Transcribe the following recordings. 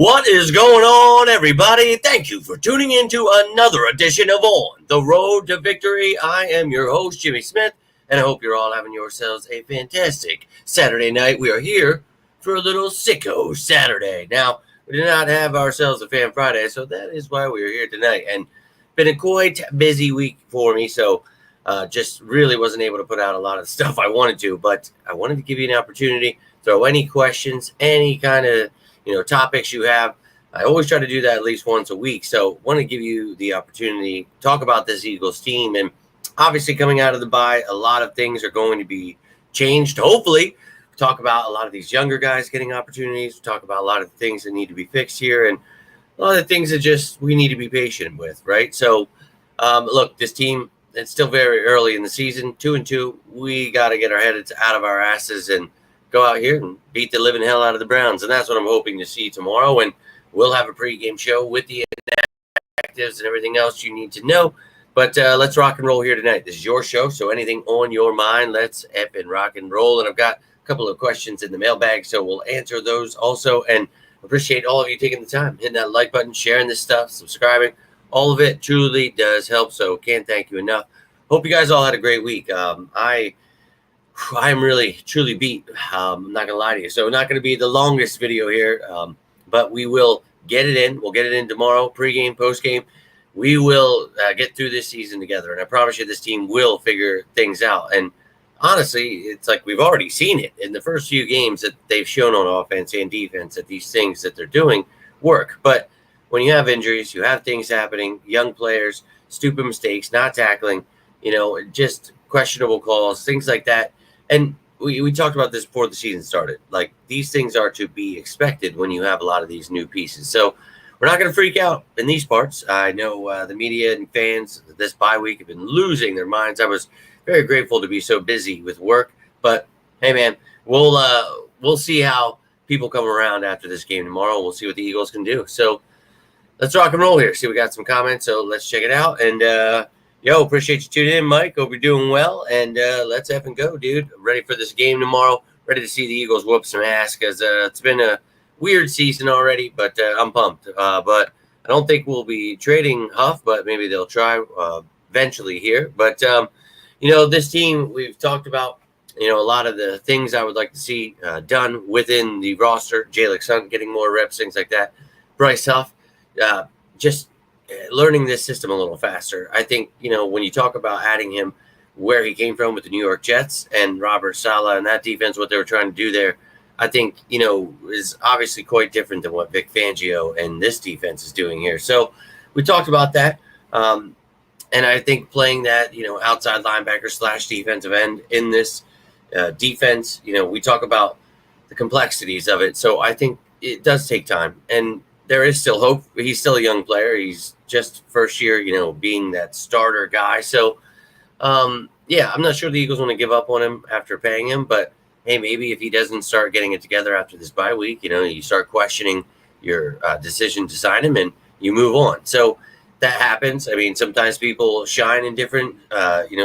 What is going on, everybody? Thank you for tuning in to another edition of On the Road to Victory. I am your host, Jimmy Smith, and I hope you're all having yourselves a fantastic Saturday night. We are here for a little SICKO Saturday. Now, we did not have ourselves a Fan Friday, so that is why we are here tonight. And been a quite busy week for me, so just really wasn't able to put out a lot of stuff I wanted to, but I wanted to give you an opportunity, throw any questions, any kind of topics you have. I always try to do that at least once a week. So want to give you the opportunity to talk about this Eagles team. And obviously coming out of the bye, a lot of things are going to be changed. Hopefully talk about a lot of these younger guys getting opportunities, talk about a lot of things that need to be fixed here and a lot of things that just we need to be patient with, right? So look, this team, it's still very early in the season, 2-2. We got to get our heads out of our asses and go out here and beat the living hell out of the Browns. And that's what I'm hoping to see tomorrow. And we'll have a pregame show with the inactives and everything else you need to know. But let's rock and roll here tonight. This is your show, so anything on your mind, let's effing rock and roll. And I've got a couple of questions in the mailbag, so we'll answer those also. And appreciate all of you taking the time, hitting that like button, sharing this stuff, subscribing. All of it truly does help, so can't thank you enough. Hope you guys all had a great week. I'm really, truly beat. I'm not going to lie to you. So not going to be the longest video here, but we will get it in. We'll get it in tomorrow, pregame, postgame. We will get through this season together. And I promise you this team will figure things out. And honestly, it's like we've already seen it in the first few games that they've shown on offense and defense that these things that they're doing work. But when you have injuries, you have things happening, young players, stupid mistakes, not tackling, just questionable calls, things like that. And we talked about this before the season started. Like, these things are to be expected when you have a lot of these new pieces. So we're not going to freak out in these parts. I know the media and fans this bye week have been losing their minds. I was very grateful to be so busy with work. But, hey, man, we'll see how people come around after this game tomorrow. We'll see what the Eagles can do. So let's rock and roll here. See, we got some comments, so let's check it out. And, appreciate you tuning in, Mike. Hope you're doing well. And let's effing go, dude. I'm ready for this game tomorrow. Ready to see the Eagles whoop some ass because it's been a weird season already, but I'm pumped. But I don't think we'll be trading Huff, but maybe they'll try eventually here. But, this team, we've talked about, a lot of the things I would like to see done within the roster. Jalen Hunt getting more reps, things like that. Bryce Huff, just learning this system a little faster. I think, when you talk about adding him where he came from with the New York Jets and Robert Saleh and that defense, what they were trying to do there, I think, is obviously quite different than what Vic Fangio and this defense is doing here. So we talked about that. And I think playing that, outside linebacker / defensive end in this defense, we talk about the complexities of it. So I think it does take time. And there is still hope. He's still a young player. He's just first year, being that starter guy. So, I'm not sure the Eagles want to give up on him after paying him. But, hey, maybe if he doesn't start getting it together after this bye week, you start questioning your decision to sign him and you move on. So that happens. I mean, sometimes people shine in different,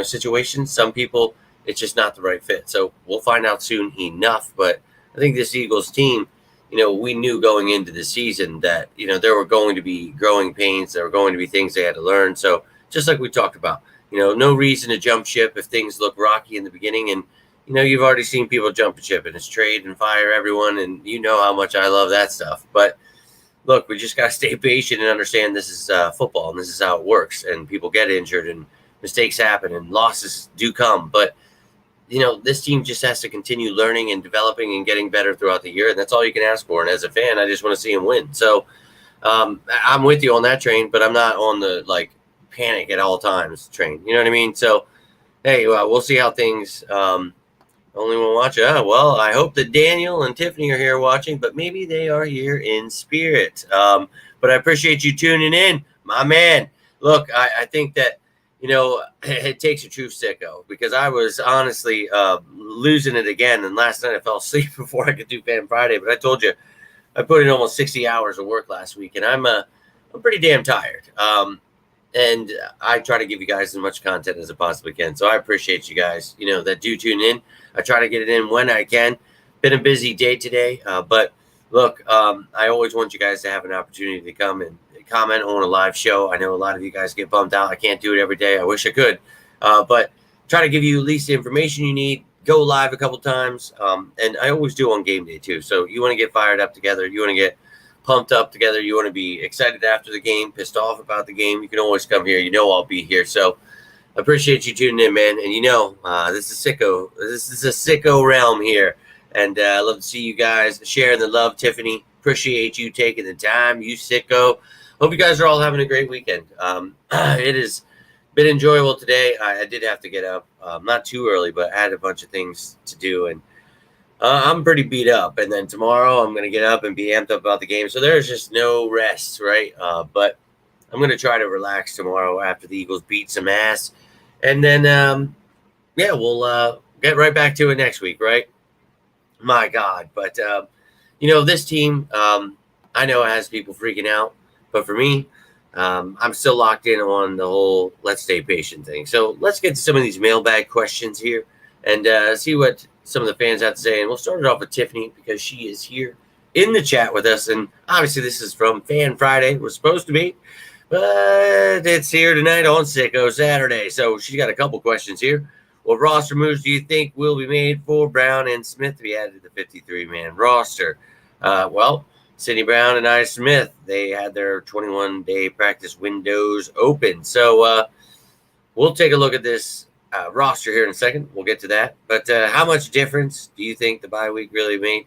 situations. Some people, it's just not the right fit. So we'll find out soon enough. But I think this Eagles team, we knew going into the season that, there were going to be growing pains. There were going to be things they had to learn. So just like we talked about, no reason to jump ship if things look rocky in the beginning. And, you've already seen people jump ship and it's trade and fire everyone. And you know how much I love that stuff. But look, we just got to stay patient and understand this is football and this is how it works. And people get injured and mistakes happen and losses do come. But this team just has to continue learning and developing and getting better throughout the year. And that's all you can ask for. And as a fan, I just want to see him win. So I'm with you on that train, but I'm not on the panic at all times train. You know what I mean? So, hey, we'll see how things only one watch. Well, I hope that Daniel and Tiffany are here watching, but maybe they are here in spirit. But I appreciate you tuning in, my man. Look, I think that, it takes a true sicko because I was honestly losing it again. And last night I fell asleep before I could do Fan Friday. But I told you I put in almost 60 hours of work last week, and I'm pretty damn tired. And I try to give you guys as much content as I possibly can. So I appreciate you guys, that do tune in. I try to get it in when I can. Been a busy day today, but Look, I always want you guys to have an opportunity to come and comment on a live show. I know a lot of you guys get bummed out. I can't do it every day. I wish I could, but try to give you at least the information you need. Go live a couple times, and I always do on game day too. So you want to get fired up together. You want to get pumped up together. You want to be excited after the game, pissed off about the game. You can always come here. You know I'll be here. So appreciate you tuning in, man. And this is SICKO. This is a SICKO realm here. And I love to see you guys sharing the love, Tiffany. Appreciate you taking the time. You SICKO. Hope you guys are all having a great weekend. It has been enjoyable today. I did have to get up, not too early, but I had a bunch of things to do. And I'm pretty beat up. And then tomorrow I'm going to get up and be amped up about the game. So there's just no rest, right? But I'm going to try to relax tomorrow after the Eagles beat some ass. And then, we'll get right back to it next week, right? My God. But, this team, I know it has people freaking out. But for me, I'm still locked in on the whole let's stay patient thing. So let's get to some of these mailbag questions here and see what some of the fans have to say. And we'll start it off with Tiffany because she is here in the chat with us. And obviously this is from Fan Friday. We're supposed to be. But it's here tonight on SICKO Saturday. So she's got a couple questions here. What roster moves do you think will be made for Brown and Smith to be added to the 53-man roster? Sidney Brown and Ida Smith, they had their 21-day practice windows open. So we'll take a look at this roster here in a second. We'll get to that. But how much difference do you think the bye week really made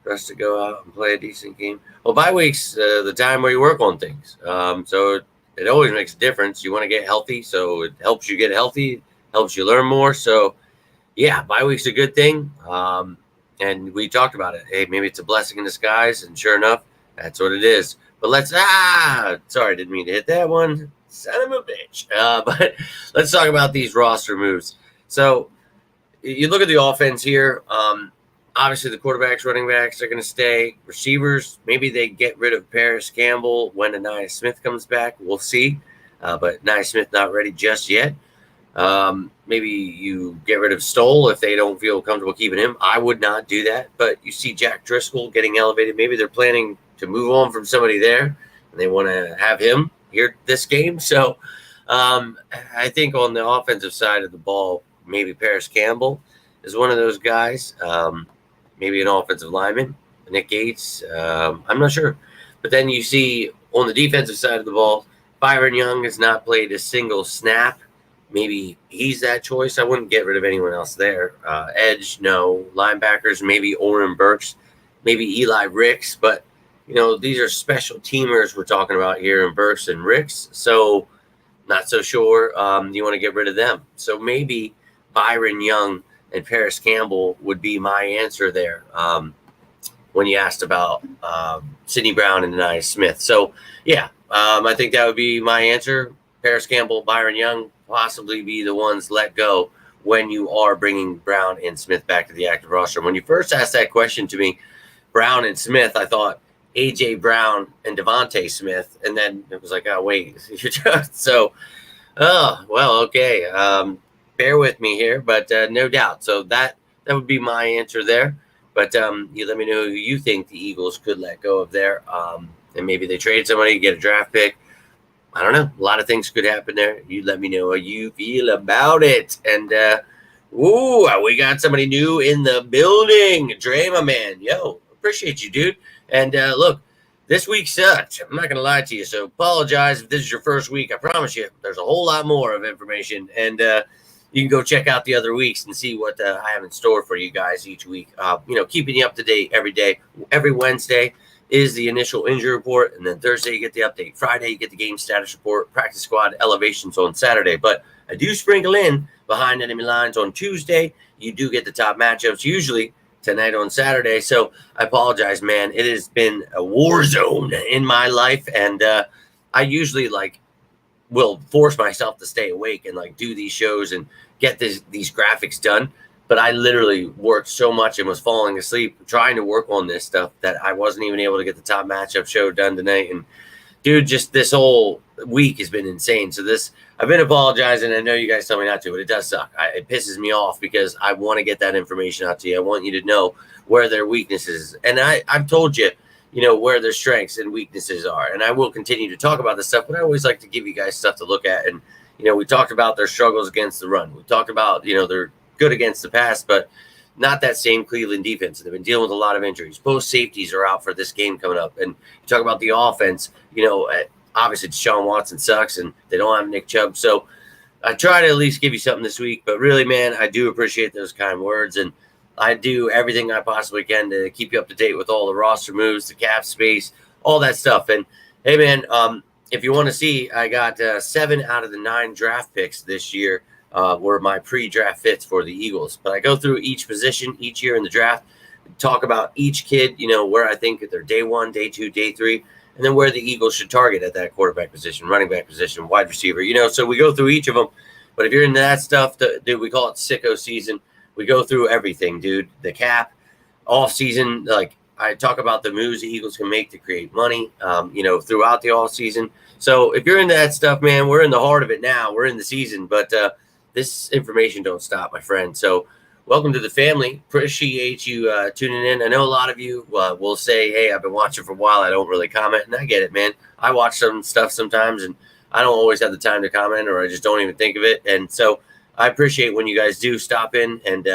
for us to go out and play a decent game? Well, bye week's the time where you work on things. So it always makes a difference. You want to get healthy, so it helps you get healthy, helps you learn more. So, yeah, bye week's a good thing. And we talked about it. Hey, maybe it's a blessing in disguise. And sure enough, that's what it is. But sorry, didn't mean to hit that one. Son of a bitch. But let's talk about these roster moves. So you look at the offense here. Obviously, the quarterbacks, running backs are going to stay. Receivers, maybe they get rid of Paris Campbell when Anaya Smith comes back. We'll see. But Anaya Smith not ready just yet. Maybe you get rid of Stoll if they don't feel comfortable keeping him. I would not do that. But you see Jack Driscoll getting elevated. Maybe they're planning to move on from somebody there, and they want to have him here this game. So I think on the offensive side of the ball, maybe Paris Campbell is one of those guys. Maybe an offensive lineman, Nick Gates. I'm not sure. But then you see on the defensive side of the ball, Byron Young has not played a single snap. Maybe he's that choice. I wouldn't get rid of anyone else there. Edge, no. Linebackers, maybe Oren Burks, maybe Eli Ricks. But, these are special teamers we're talking about here in Burks and Ricks. So not so sure you want to get rid of them. So maybe Byron Young and Paris Campbell would be my answer there when you asked about Sidney Brown and Anaya Smith. So, I think that would be my answer. Paris Campbell, Byron Young, possibly be the ones let go when you are bringing Brown and Smith back to the active roster. When you first asked that question to me, Brown and Smith, I thought A.J. Brown and Devontae Smith, and then it was like, oh, wait. Okay. Bear with me here, but no doubt. So that would be my answer there. But you let me know who you think the Eagles could let go of there. And maybe they trade somebody, get a draft pick. I don't know. A lot of things could happen there. You let me know how you feel about it. And, we got somebody new in the building. Dre, my man. Yo, appreciate you, dude. And, look, this week sucked. I'm not going to lie to you. So apologize if this is your first week. I promise you there's a whole lot more of information. And you can go check out the other weeks and see what I have in store for you guys each week. Keeping you up to date every day. Every Wednesday is the initial injury report, and then Thursday you get the update. Friday you get the game status report, practice squad elevations on Saturday. But I do sprinkle in behind enemy lines on Tuesday. You do get the top matchups usually tonight on Saturday. So I apologize, man. It has been a war zone in my life, and I usually will force myself to stay awake and do these shows and get these graphics done. But I literally worked so much and was falling asleep trying to work on this stuff that I wasn't even able to get the top matchup show done tonight. And dude, just this whole week has been insane. So I've been apologizing. I know you guys tell me not to, but it does suck. It pisses me off because I want to get that information out to you. I want you to know where their weaknesses, and I've told you, where their strengths and weaknesses are. And I will continue to talk about this stuff, but I always like to give you guys stuff to look at. And, we talked about their struggles against the run. We talked about, they're good against the pass, but not that same Cleveland defense. They've been dealing with a lot of injuries. Both safeties are out for this game coming up. And you talk about the offense, obviously Deshaun Watson sucks and they don't have Nick Chubb. So I try to at least give you something this week. But really, man, I do appreciate those kind words. And I do everything I possibly can to keep you up to date with all the roster moves, the cap space, all that stuff. And, hey, man, if you want to see, I got 7 out of the 9 draft picks this year were my pre-draft fits for the Eagles. But I go through each position each year in the draft, talk about each kid, where I think they're day 1, day 2, day 3, and then where the Eagles should target at that quarterback position, running back position, wide receiver, so we go through each of them. But if you're into that stuff, dude, we call it SICKO season. We go through everything, dude. The cap, off season, like I talk about the moves the Eagles can make to create money, throughout the off season. So if you're into that stuff, man, we're in the heart of it now. We're in the season, but this information don't stop, my friend. So welcome to the family. Appreciate you tuning in. I know a lot of you will say, hey, I've been watching for a while. I don't really comment, and I get it, man. I watch some stuff sometimes, and I don't always have the time to comment, or I just don't even think of it. And so I appreciate when you guys do stop in and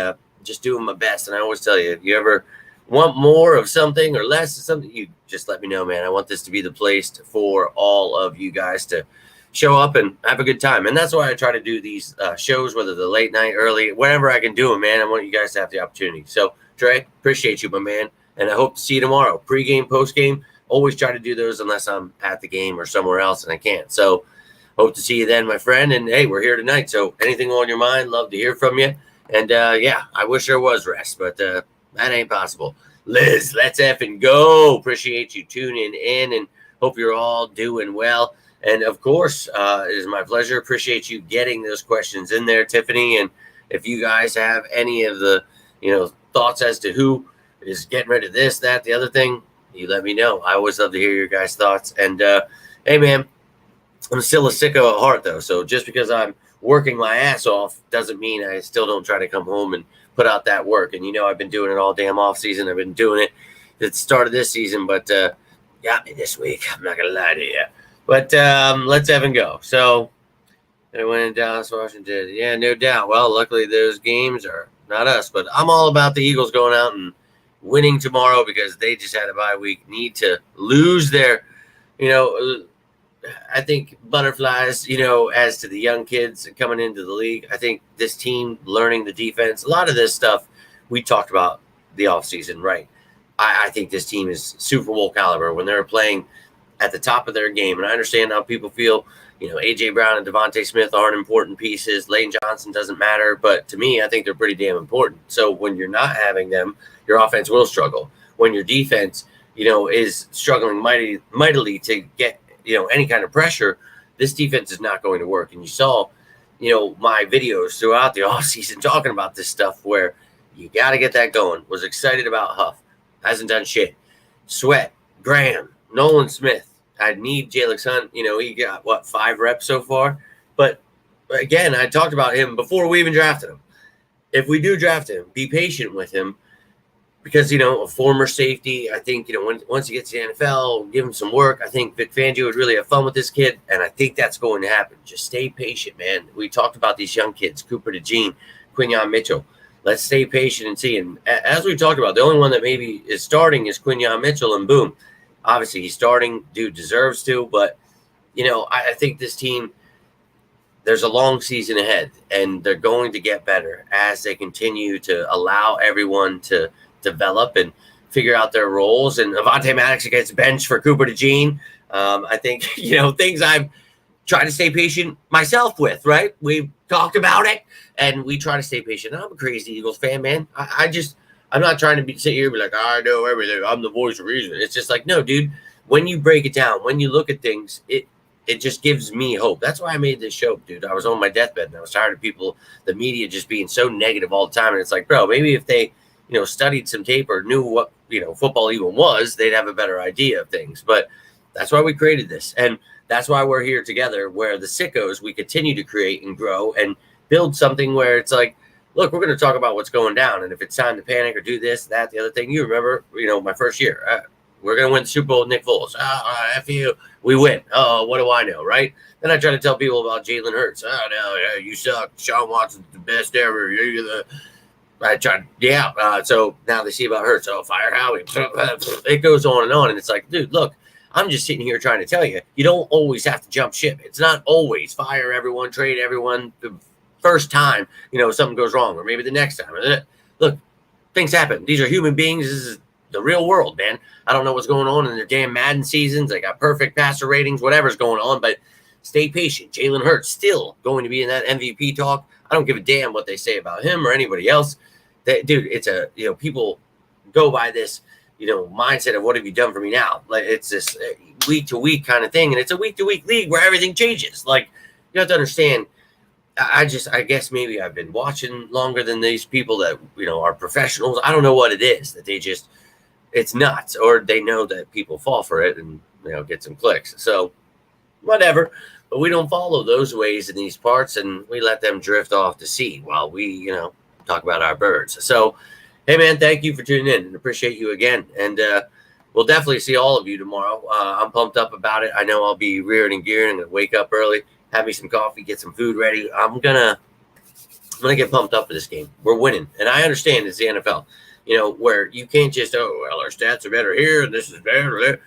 just doing my best. And I always tell you, if you ever want more of something or less of something, you just let me know, man. I want this to be the place for all of you guys to show up and have a good time. And that's why I try to do these shows, whether they're late night, early, whenever I can do them, man. I want you guys to have the opportunity. So, Trey, appreciate you, my man. And I hope to see you tomorrow. Pre-game, post-game, always try to do those unless I'm at the game or somewhere else and I can't. So, hope to see you then, my friend. And, hey, we're here tonight. So, anything on your mind, love to hear from you. And, yeah, I wish there was rest, but that ain't possible. Liz, let's effing go. Appreciate you tuning in and hope you're all doing well. And, of course, it is my pleasure. Appreciate you getting those questions in there, Tiffany. And if you guys have any of the, thoughts as to who is getting rid of this, that, the other thing, you let me know. I always love to hear your guys' thoughts. And, hey, man, I'm still a sicko at heart, though. So just because I'm working my ass off doesn't mean I still don't try to come home and put out that work. And, I've been doing it all damn off season. I've been doing it at the start of this season, but got me this week. I'm not going to lie to you. But let's have and go. So I went in Dallas, Washington. Yeah, no doubt. Well, luckily those games are not us, but I'm all about the Eagles going out and winning tomorrow because they just had a bye week. Need to lose their, I think butterflies, as to the young kids coming into the league. I think this team learning the defense, a lot of this stuff we talked about the offseason, right? I think this team is Super Bowl caliber when they're playing at the top of their game. And I understand how people feel, A.J. Brown and Devontae Smith aren't important pieces. Lane Johnson doesn't matter. But to me, I think they're pretty damn important. So when you're not having them, your offense will struggle. When your defense, is struggling mightily to get, any kind of pressure, this defense is not going to work. And you saw, my videos throughout the offseason talking about this stuff where you got to get that going. Was excited about Huff. Hasn't done shit. Sweat, Graham, Nolan Smith. I need Jalen Hunt. He got, 5 reps so far? But, again, I talked about him before we even drafted him. If we do draft him, be patient with him because, a former safety, I think, once he gets to the NFL, give him some work. I think Vic Fangio would really have fun with this kid, and I think that's going to happen. Just stay patient, man. We talked about these young kids, Cooper DeJean, Quinyon Mitchell. Let's stay patient and see. And as we talked about, the only one that maybe is starting is Quinyon Mitchell, and boom. Obviously, he's starting. Dude deserves to. But, I think this team, there's a long season ahead, and they're going to get better as they continue to allow everyone to develop and figure out their roles. And Avonte Maddox gets benched for Cooper DeJean. I think, things I've tried to stay patient myself with, right? We've talked about it, and we try to stay patient. I'm a crazy Eagles fan, man. I'm not trying to sit here and be like, I know everything. I'm the voice of reason. It's just like, no, dude, when you break it down, when you look at things, it just gives me hope. That's why I made this show, dude. I was on my deathbed, and I was tired of people, the media just being so negative all the time. And it's like, bro, maybe if they, studied some tape or knew what, football even was, they'd have a better idea of things. But that's why we created this. And that's why we're here together, where the sickos, we continue to create and grow and build something where it's like, look, we're going to talk about what's going down. And if it's time to panic or do this, that, the other thing, you remember, my first year, we're going to win the Super Bowl with Nick Foles. F you. We win. Oh, what do I know, right? Then I try to tell people about Jalen Hurts. Oh, no, you suck. Sean Watson's the best ever. You're the... I tried, yeah. So now they see about Hurts. Oh, fire Howie. It goes on. And it's like, dude, look, I'm just sitting here trying to tell you, you don't always have to jump ship. It's not always fire everyone, trade everyone the first time, something goes wrong, or maybe the next time. Look, things happen. These are human beings. This is the real world, man. I don't know what's going on in their damn Madden seasons. They got perfect passer ratings, whatever's going on, but stay patient. Jalen Hurts still going to be in that MVP talk. I don't give a damn what they say about him or anybody else. Dude, it's people go by this, mindset of what have you done for me now? Like, it's this week to week kind of thing. And it's a week to week league where everything changes. Like, you have to understand, I guess maybe I've been watching longer than these people that, are professionals. I don't know what it is that it's nuts, or they know that people fall for it and, get some clicks. So whatever, but we don't follow those ways in these parts, and we let them drift off to sea while we, talk about our birds. So, hey man, thank you for tuning in and appreciate you again. And we'll definitely see all of you tomorrow. I'm pumped up about it. I know I'll be rearing and gearing. I'm gonna wake up early, have me some coffee, get some food ready. I'm gonna get pumped up for this game. We're winning, and I understand it's the NFL. Where you can't just our stats are better here and this is better there.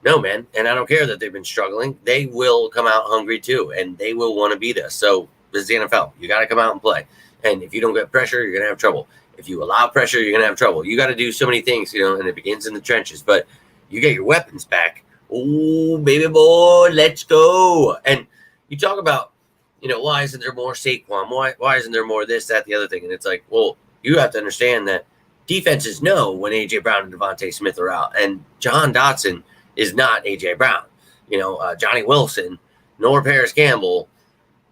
No, man, and I don't care that they've been struggling. They will come out hungry too, and they will want to beat us. So this is the NFL. You got to come out and play. And if you don't get pressure, you're gonna have trouble. If you allow pressure, you're gonna have trouble. You got to do so many things, and it begins in the trenches. But you get your weapons back. Oh, baby boy, let's go. And you talk about, why isn't there more Saquon? Why isn't there more this, that, the other thing? And it's like, well, you have to understand that defenses know when A.J. Brown and Devontae Smith are out. And Jahan Dotson is not A.J. Brown. Johnny Wilson nor Paris Campbell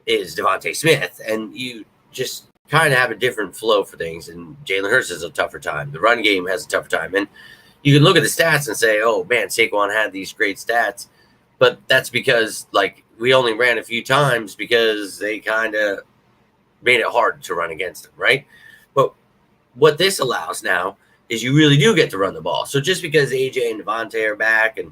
is Devontae Smith. And you just kind of have a different flow for things. And Jalen Hurts has a tougher time. The run game has a tougher time. And you can look at the stats and say, oh, man, Saquon had these great stats. But that's because, we only ran a few times because they kind of made it hard to run against him, right? But what this allows now is you really do get to run the ball. So just because AJ and Devontae are back, and,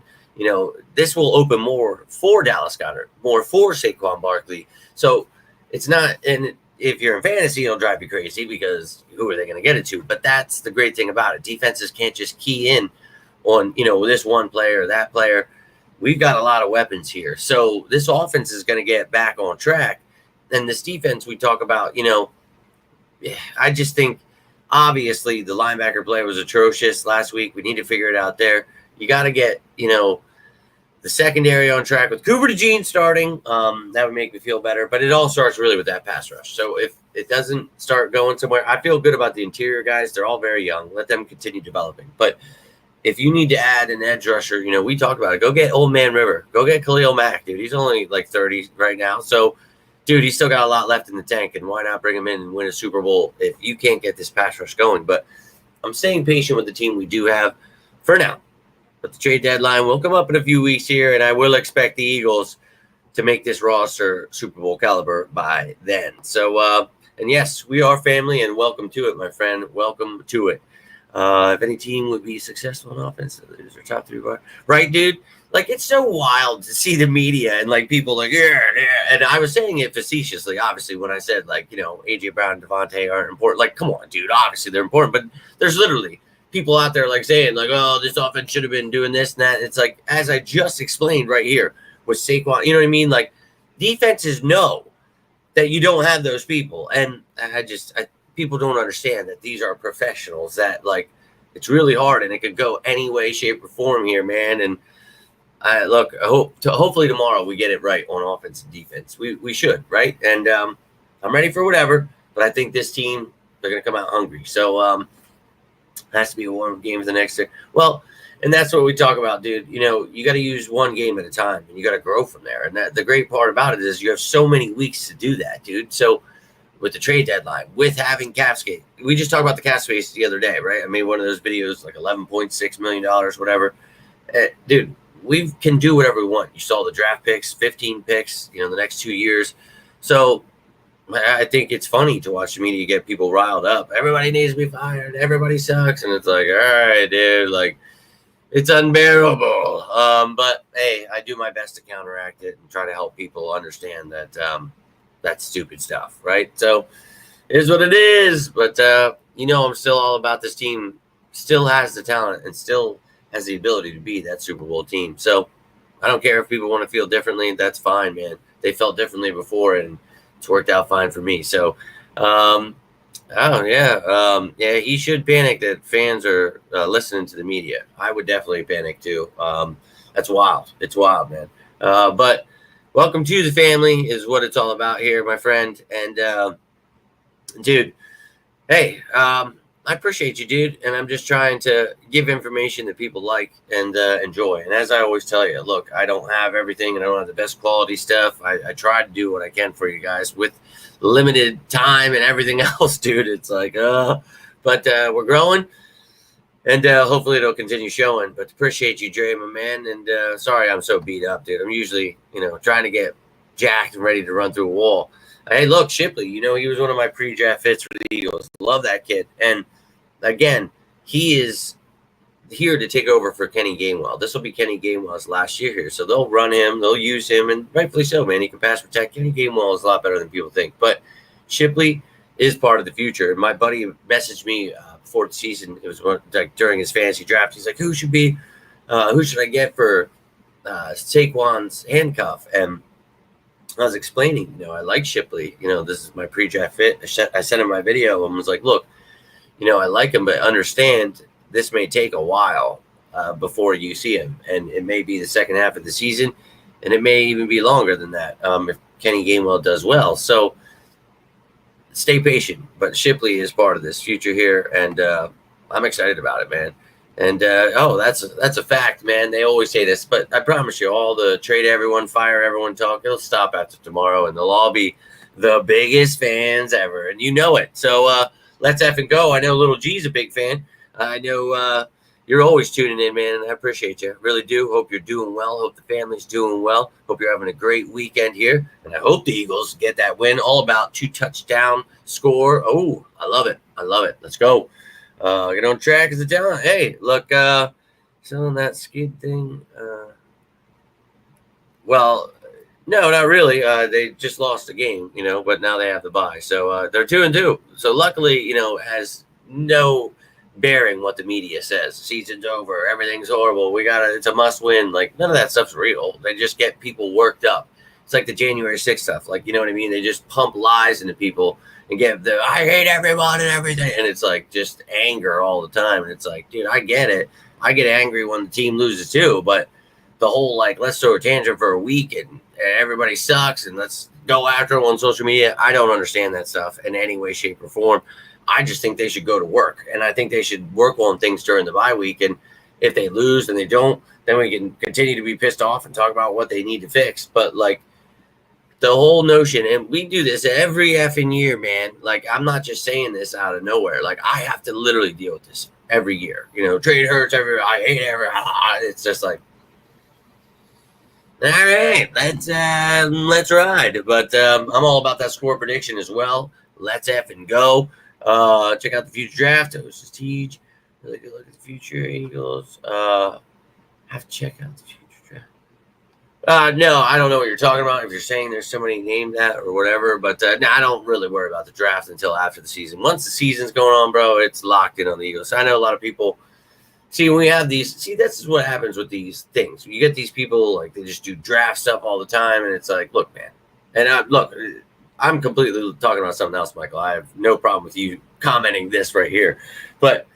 this will open more for Dallas Goedert, more for Saquon Barkley. So it's not – and if you're in fantasy, it'll drive you crazy because who are they going to get it to? But that's the great thing about it. Defenses can't just key in on, this one player or that player. We've got a lot of weapons here. So this offense is going to get back on track. And this defense we talk about, I just think obviously the linebacker play was atrocious last week. We need to figure it out there. You got to get, the secondary on track with Cooper DeJean starting. That would make me feel better. But it all starts really with that pass rush. So if it doesn't start going somewhere, I feel good about the interior guys. They're all very young. Let them continue developing. But if you need to add an edge rusher, we talked about it. Go get Old Man River. Go get Khalil Mack, dude. He's only 30 right now. So, dude, he's still got a lot left in the tank. And why not bring him in and win a Super Bowl if you can't get this pass rush going? But I'm staying patient with the team we do have for now. But the trade deadline will come up in a few weeks here, and I will expect the Eagles to make this roster Super Bowl caliber by then. So, and yes, we are family, and welcome to it, my friend. Welcome to it. If any team would be successful in offense, these are top three, right, dude? It's so wild to see the media and people yeah. And I was saying it facetiously, obviously, when I said AJ Brown and Devontae aren't important. Come on, dude. Obviously they're important, but there's literally people out there saying oh, this offense should have been doing this and that. It's as I just explained right here with Saquon, you know what I mean? Defenses know that you don't have those people, and people don't understand that these are professionals that it's really hard and it could go any way, shape, or form here, man. And I hopefully tomorrow we get it right on offense and defense. We should, right? And I'm ready for whatever, but I think this team, they're going to come out hungry. So has to be a warm game for the next year. Well, and that's what we talk about, dude. You got to use one game at a time, and you got to grow from there. And the great part about it is you have so many weeks to do that, dude. So with the trade deadline, with having cap space, we just talked about the cap space the other day, right? I made one of those videos, $11.6 million, whatever. Dude, we can do whatever we want. You saw the draft picks, 15 picks, the next 2 years. So I think it's funny to watch the media get people riled up. Everybody needs to be fired. Everybody sucks. And it's like, all right, dude, like, it's unbearable. But hey, I do my best to counteract it and try to help people understand that that's stupid stuff, right? So it is what it is. But, I'm still all about this team. Still has the talent and still has the ability to be that Super Bowl team. So I don't care if people want to feel differently. That's fine, man. They felt differently before, and it's worked out fine for me. So, he should panic that fans are listening to the media. I would definitely panic too. That's wild. It's wild, man. But welcome to the family is what it's all about here, my friend. And dude, hey, I appreciate you, dude. And I'm just trying to give information that people like and enjoy. And as I always tell you, look, I don't have everything and I don't have the best quality stuff. I try to do what I can for you guys with limited time and everything else, dude. It's like, but we're growing and hopefully it'll continue showing. But appreciate you, Dre, my man. And sorry I'm so beat up, dude. I'm usually, trying to get jacked and ready to run through a wall. Hey, look, Shipley, he was one of my pre-draft fits for the Eagles. Love that kid. And again, he is here to take over for Kenny Gainwell. This will be Kenny Gainwell's last year here. So they'll run him, they'll use him, and rightfully so, man. He can pass protect. Kenny Gainwell is a lot better than people think. But Shipley is part of the future. And my buddy messaged me before the season. It was like during his fantasy draft. He's like, who should I get for Saquon's handcuff? And I was explaining, I like Shipley. This is my pre-draft fit. I sent him my video and was like, look, I like him, but understand this may take a while before you see him. And it may be the second half of the season, and it may even be longer than that if Kenny Gainwell does well. So stay patient. But Shipley is part of this future here, and I'm excited about it, man. And, that's a fact, man. They always say this, but I promise you, all the trade everyone, fire everyone talk, it'll stop after tomorrow, and they'll all be the biggest fans ever, and you know it. So let's effing go. I know Little G's a big fan. I know you're always tuning in, man, and I appreciate you. Really do. Hope you're doing well. Hope the family's doing well. Hope you're having a great weekend here, and I hope the Eagles get that win. All about 2-touchdown score. Oh, I love it. I love it. Let's go. Get on track as a talent. Hey, look, selling that skid thing. Well, no, not really. They just lost the game, but now they have the bye. So they're 2-2. So luckily, has no bearing what the media says. Season's over. Everything's horrible. It's a must win. Like, none of that stuff's real. They just get people worked up. It's like the January 6th stuff. Like, you know what I mean? They just pump lies into people and get I hate everyone and everything. And it's like just anger all the time. And it's like, dude, I get it. I get angry when the team loses too. But the whole, like, let's throw a tantrum for a week and everybody sucks and let's go after them on social media. I don't understand that stuff in any way, shape, or form. I just think they should go to work. And I think they should work on things during the bye week. And if they lose and they don't, then we can continue to be pissed off and talk about what they need to fix. But, like, the whole notion, and we do this every effing year, man. Like, I'm not just saying this out of nowhere. Like, I have to literally deal with this every year. Trade hurts every. I hate every. It's just like, all right, let's ride. But I'm all about that score prediction as well. Let's effing go. Check out the future draft. It was just Teej. Really good look at the future Eagles. Have to check out the future. No, I don't know what you're talking about. If you're saying there's somebody named that or whatever, but no, I don't really worry about the draft until after the season. Once the season's going on, bro, it's locked in on the Eagles. So I know a lot of people see when we have these. See, this is what happens with these things. You get these people like they just do draft stuff all the time, and it's like, look, man, and look, I'm completely talking about something else, Michael. I have no problem with you commenting this right here, but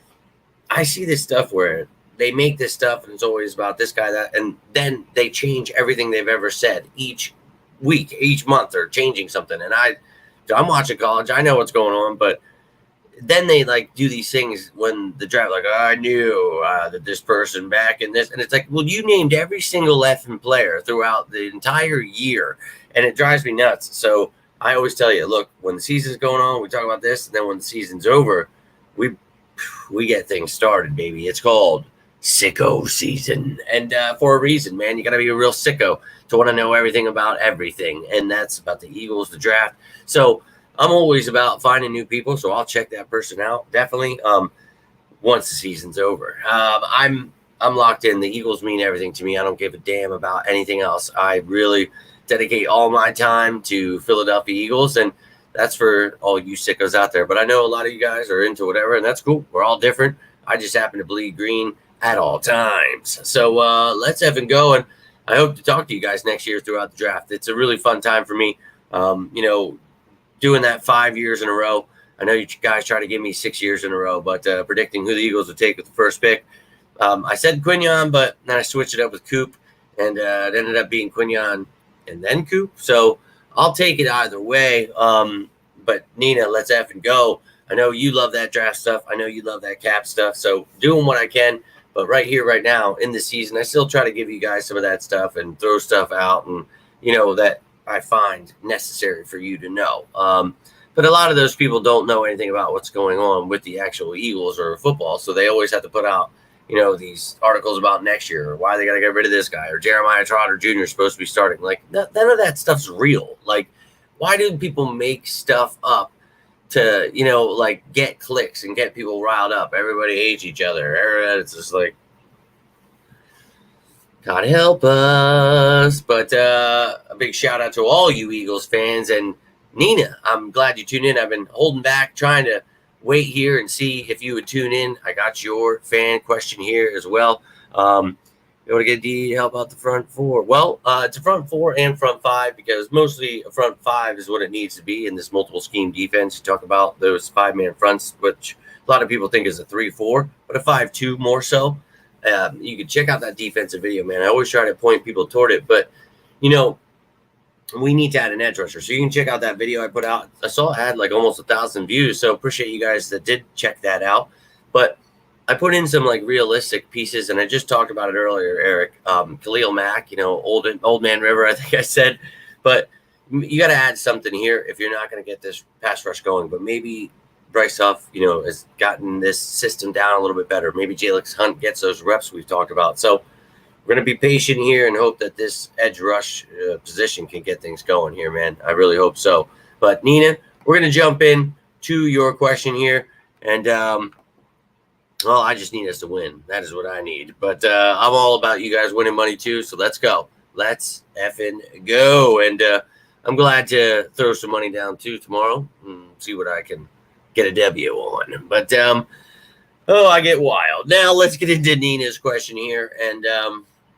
I see this stuff where they make this stuff and it's always about this guy, that, and then they change everything they've ever said each week, each month. They're changing something. And I'm watching college. I know what's going on, but then they like do these things when the draft, like, I knew that this person back in this, and it's like, well, you named every single effing player throughout the entire year, and it drives me nuts. So I always tell you, look, when the season's going on, we talk about this, and then when the season's over, we get things started, baby. It's called sicko season. And for a reason, man. You got to be a real sicko to want to know everything about everything. And that's about the Eagles, the draft. So I'm always about finding new people. So I'll check that person out, definitely, once the season's over. I'm locked in. The Eagles mean everything to me. I don't give a damn about anything else. I really dedicate all my time to Philadelphia Eagles, and that's for all you sickos out there. But I know a lot of you guys are into whatever, and that's cool. We're all different. I just happen to bleed green at all times. So let's effing go, and I hope to talk to you guys next year throughout the draft. It's a really fun time for me, doing that 5 years in a row. I know you guys try to give me 6 years in a row, but predicting who the Eagles would take with the first pick. I said Quignon, but then I switched it up with Coop, and it ended up being Quignon and then Coop. So I'll take it either way. But Nina, let's effing go. I know you love that draft stuff. I know you love that cap stuff. So doing what I can. But right here, right now in the season, I still try to give you guys some of that stuff and throw stuff out and, that I find necessary for you to know. But a lot of those people don't know anything about what's going on with the actual Eagles or football. So they always have to put out, these articles about next year or why they got to get rid of this guy or Jeremiah Trotter Jr. is supposed to be starting. Like, none of that stuff's real. Like, why do people make stuff up to, get clicks and get people riled up? Everybody hates each other. It's just like, God help us. But a big shout out to all you Eagles fans. And Nina, I'm glad you tuned in. I've been holding back, trying to wait here and see if you would tune in. I got your fan question here as well. You want to get D help out the front four? Well, it's a front four and front five because mostly a front five is what it needs to be in this multiple scheme defense. You talk about those 5-man fronts, which a lot of people think is a 3-4, but a 5-2 more so. You can check out that defensive video, man. I always try to point people toward it, but we need to add an edge rusher. So you can check out that video I put out. I saw it had like almost 1,000 views. So appreciate you guys that did check that out. But I put in some like realistic pieces, and I just talked about it earlier, Eric. Khalil Mack, old man River, I think I said. But you got to add something here if you're not going to get this pass rush going. But maybe Bryce Huff, has gotten this system down a little bit better. Maybe Jalix Hunt gets those reps we've talked about. So we're going to be patient here and hope that this edge rush position can get things going here, man. I really hope so. But, Nina, we're going to jump in to your question here. And, I just need us to win. That is what I need. But I'm all about you guys winning money, too. So let's go. Let's effing go. And I'm glad to throw some money down, too, tomorrow and see what I can get a W on. But, I get wild. Now let's get into Nina's question here. And,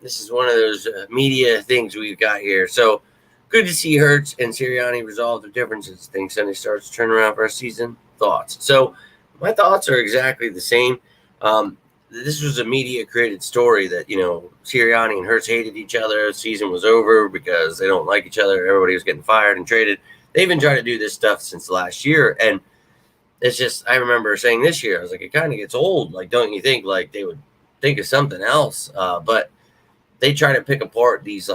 this is one of those media things we've got here. So good to see Hurts and Sirianni resolve their differences. Think Sunday starts to turn around for our season. Thoughts? So my thoughts are exactly the same. This was a media created story that, Sirianni and Hurts hated each other. The season was over because they don't like each other. Everybody was getting fired and traded. They've been trying to do this stuff since last year. And it's just, I remember saying this year, I was like, it kind of gets old. Like, don't you think like they would think of something else? But they try to pick apart these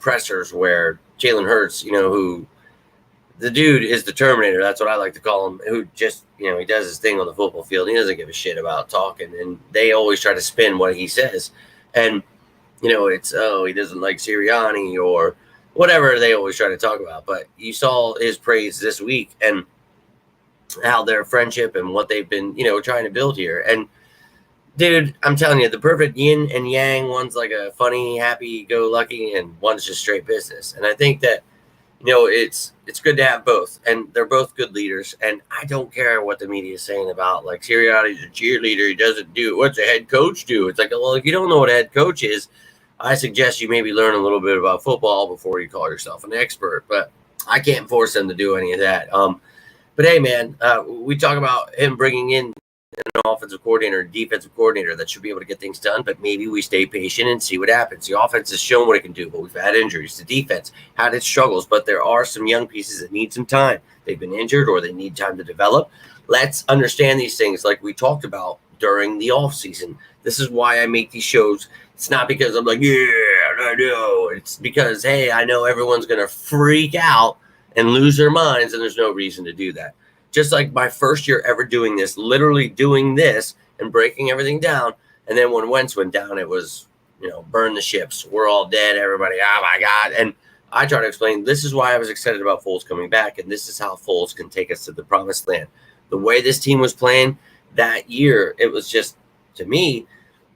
pressers where Jalen Hurts, who the dude is the Terminator. That's what I like to call him, who just, he does his thing on the football field. He doesn't give a shit about talking. And they always try to spin what he says. And, it's, he doesn't like Sirianni or whatever they always try to talk about. But you saw his praise this week and how their friendship and what they've been, trying to build here. And, dude, I'm telling you, the perfect yin and yang. One's like a funny, happy-go-lucky, and one's just straight business. And I think that, it's good to have both. And they're both good leaders. And I don't care what the media is saying about, like, Sirianni's a cheerleader. He doesn't do – what's a head coach do? It's like, well, if you don't know what a head coach is, I suggest you maybe learn a little bit about football before you call yourself an expert. But I can't force them to do any of that. But, hey, man, we talk about him bringing in an offensive coordinator, defensive coordinator that should be able to get things done, but maybe we stay patient and see what happens. The offense has shown what it can do, but we've had injuries. The defense had its struggles, but there are some young pieces that need some time. They've been injured or they need time to develop. Let's understand these things like we talked about during the offseason. This is why I make these shows. It's not because I'm like, yeah, I know. It's because, hey, I know everyone's going to freak out and lose their minds, and there's no reason to do that. Just like my first year ever doing this, literally doing this and breaking everything down, And then when Wentz went down, it was, burn the ships. We're all dead. Everybody, oh my God. And I try to explain, this is why I was excited about Foles coming back. And this is how Foles can take us to the promised land. The way this team was playing that year, it was just, to me,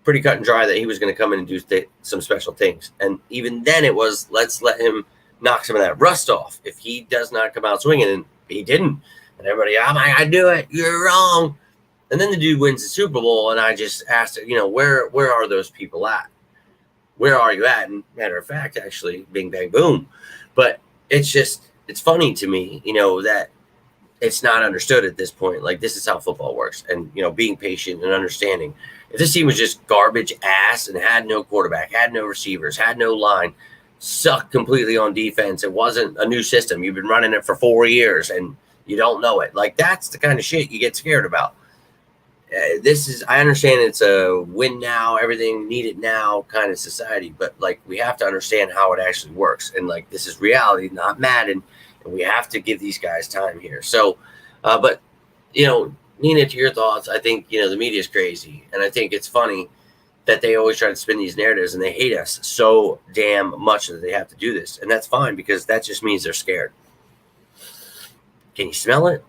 pretty cut and dry that he was going to come in and do some special things. And even then it was, let's let him knock some of that rust off. If he does not come out swinging, and he didn't, and everybody, oh my God, do it. You're wrong. And then the dude wins the Super Bowl, and I just asked, where are those people at? Where are you at? And matter of fact, actually, bing, bang, boom. But it's funny to me, that it's not understood at this point. Like, this is how football works. And, being patient and understanding. If this team was just garbage ass and had no quarterback, had no receivers, had no line, sucked completely on defense, it wasn't a new system. You've been running it for 4 years and you don't know it. Like, that's the kind of shit you get scared about. I understand it's a win now, everything need it now kind of society, but like, we have to understand how it actually works. And like, this is reality, not Madden, and we have to give these guys time here. So, but Nina, to your thoughts, I think, the media is crazy, and I think it's funny that they always try to spin these narratives, and they hate us so damn much that they have to do this. And that's fine, because that just means they're scared. Can you smell it?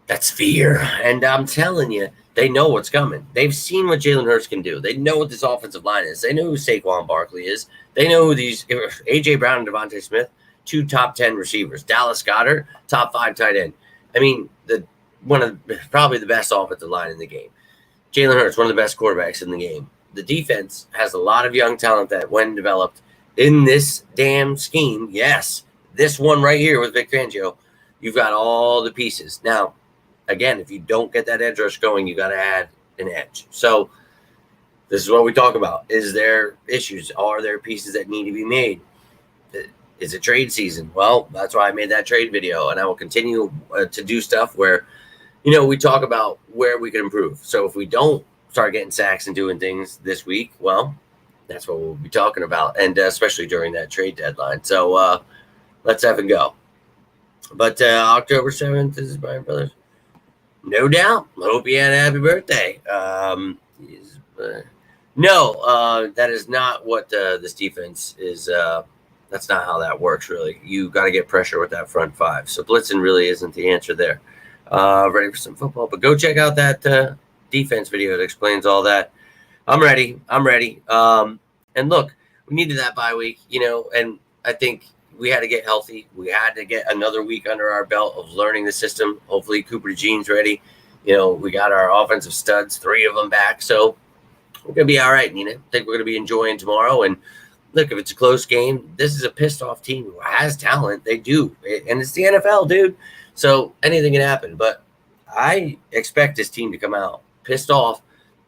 That's fear. And I'm telling you, they know what's coming. They've seen what Jalen Hurts can do. They know what this offensive line is. They know who Saquon Barkley is. They know who these A.J. Brown and Devontae Smith, 2 top 10 receivers. Dallas Goedert, top 5 tight end. I mean, probably the best offensive line in the game. Jalen Hurts, one of the best quarterbacks in the game. The defense has a lot of young talent that, when developed in this damn scheme, yes, this one right here with Vic Fangio, you've got all the pieces. Now, again, if you don't get that edge rush going, you got to add an edge. So this is what we talk about. Is there issues? Are there pieces that need to be made? Is it trade season? Well, that's why I made that trade video, and I will continue to do stuff where, we talk about where we can improve. So if we don't start getting sacks and doing things this week, well, that's what we'll be talking about, and especially during that trade deadline. So let's have it go. But October 7th is Brian Brothers. No doubt. Hope you had a happy birthday. No, that is not what this defense is. That's not how that works, really. You got to get pressure with that front 5. So blitzing really isn't the answer there. Ready for some football, but go check out that defense video that explains all that. I'm ready. And look, we needed that bye week, and I think we had to get healthy. We had to get another week under our belt of learning the system. Hopefully Cooper DeJean's ready. We got our offensive studs, 3 of them back. So we're going to be all right, Nina. I think we're going to be enjoying tomorrow. And look, if it's a close game, this is a pissed off team who has talent. They do. And it's the NFL, dude. So anything can happen. But I expect this team to come out pissed off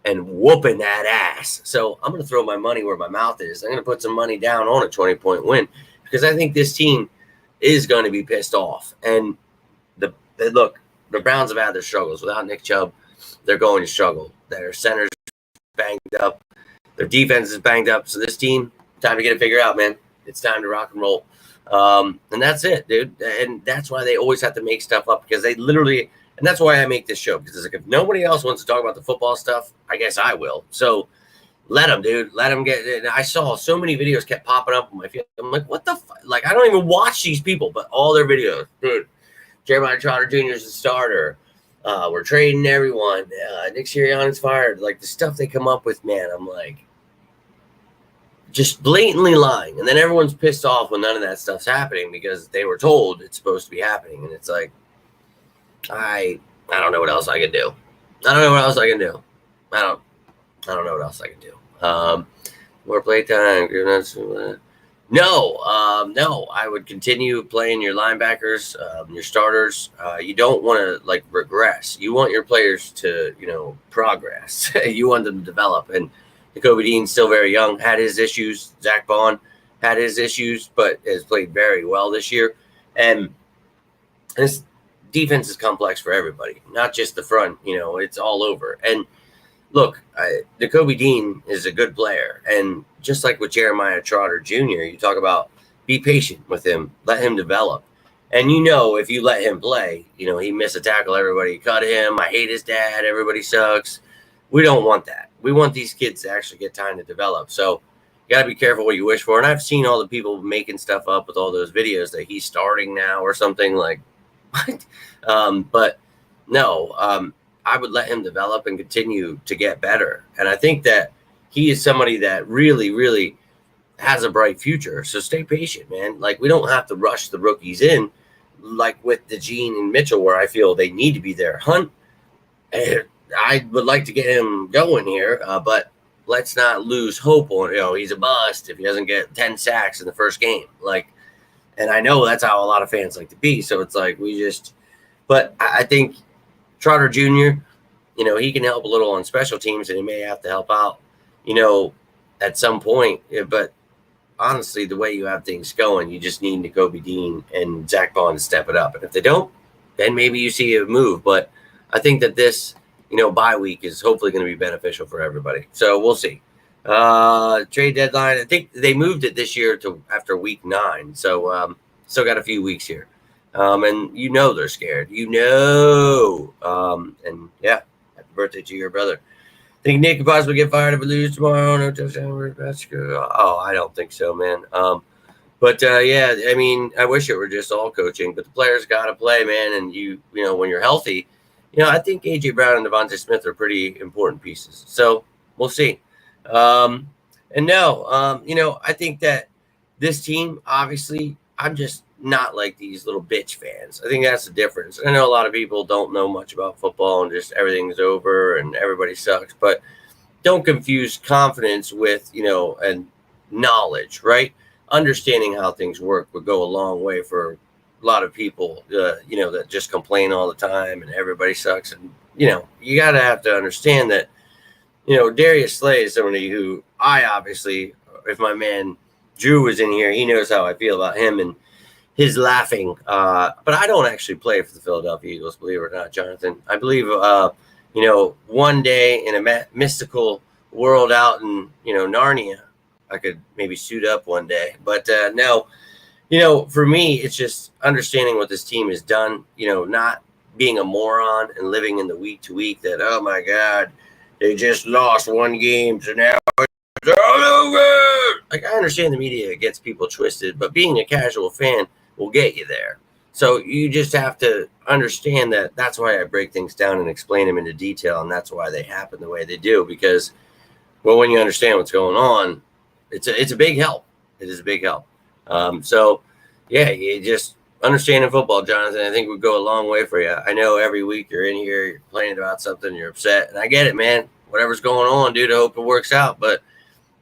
and whooping that ass. So I'm going to throw my money where my mouth is. I'm going to put some money down on a 20-point win, because I think this team is going to be pissed off. And look, the Browns have had their struggles. Without Nick Chubb, they're going to struggle. Their center's banged up. Their defense is banged up. So this team, time to get it figured out, man. It's time to rock and roll. And that's it, dude. And that's why they always have to make stuff up, because they literally – and that's why I make this show, because it's like, if nobody else wants to talk about the football stuff, I guess I will. So let them, dude. Let them get it. And I saw so many videos kept popping up on my feed. I'm like, what the fuck? Like, I don't even watch these people, but all their videos. Dude, Jeremiah Trotter Jr. is the starter. We're trading everyone. Nick Sirianni's fired. Like, the stuff they come up with, man, I'm like, just blatantly lying. And then everyone's pissed off when none of that stuff's happening, because they were told it's supposed to be happening. And it's like, I don't know what else I can do. I don't know what else I can do. I don't know what else I can do. More playtime. No, I would continue playing your linebackers, your starters. You don't want to like regress. You want your players to, progress. You want them to develop. And Jacoby Dean's still very young, had his issues. Zach Bond had his issues, but has played very well this year. And this defense is complex for everybody, not just the front. It's all over. And look, Jacoby Dean is a good player. And just like with Jeremiah Trotter Jr., you talk about be patient with him, let him develop. And if you let him play, he missed a tackle, everybody cut him. I hate his dad, everybody sucks. We don't want that. We want these kids to actually get time to develop. So you got to be careful what you wish for. And I've seen all the people making stuff up with all those videos that he's starting now or something like, what? But no, I would let him develop and continue to get better. And I think that he is somebody that really, really has a bright future. So stay patient, man. Like, we don't have to rush the rookies in like with DeJean and Mitchell, where I feel they need to be there. Hunt, I would like to get him going here, but let's not lose hope on, he's a bust if he doesn't get 10 sacks in the first game. Like, and I know that's how a lot of fans like to be. So it's like, but I think Trotter Jr., he can help a little on special teams, and he may have to help out, at some point. But honestly, the way you have things going, you just need Nakobe Dean and Zach Bond to step it up. And if they don't, then maybe you see a move. But I think that this, bye week is hopefully going to be beneficial for everybody. So we'll see. Trade deadline, I think they moved it this year to after week 9. So still got a few weeks here. And they're scared. And yeah, happy birthday to your brother. Think Nick could possibly get fired if we lose tomorrow? No touchdown. Oh, I don't think so, man. But yeah, I mean, I wish it were just all coaching, but the players got to play, man. And when you're healthy, I think AJ Brown and Devontae Smith are pretty important pieces. So we'll see. I think that this team, obviously, I'm just not like these little bitch fans. I think that's the difference. I know a lot of people don't know much about football and just everything's over and everybody sucks, but don't confuse confidence with, and knowledge, right? Understanding how things work would go a long way for a lot of people, that just complain all the time and everybody sucks. And, you got to have to understand that, Darius Slay is somebody who I obviously, if my man Drew was in here, he knows how I feel about him and his laughing. But I don't actually play for the Philadelphia Eagles, believe it or not, Jonathan. I believe, one day in a mystical world out in, Narnia, I could maybe suit up one day. But no, for me, it's just understanding what this team has done, not being a moron and living in the week to week that, oh my God, they just lost one game, so now it's all over. Like, I understand the media gets people twisted, but being a casual fan will get you there. So you just have to understand that that's why I break things down and explain them into detail, and that's why they happen the way they do. Because, well, when you understand what's going on, it's a big help. It is a big help. So, yeah, you just understanding football, Jonathan, I think would go a long way for you. I know every week you're in here, you're complaining about something, you're upset, and I get it, man. Whatever's going on, dude, I hope it works out. But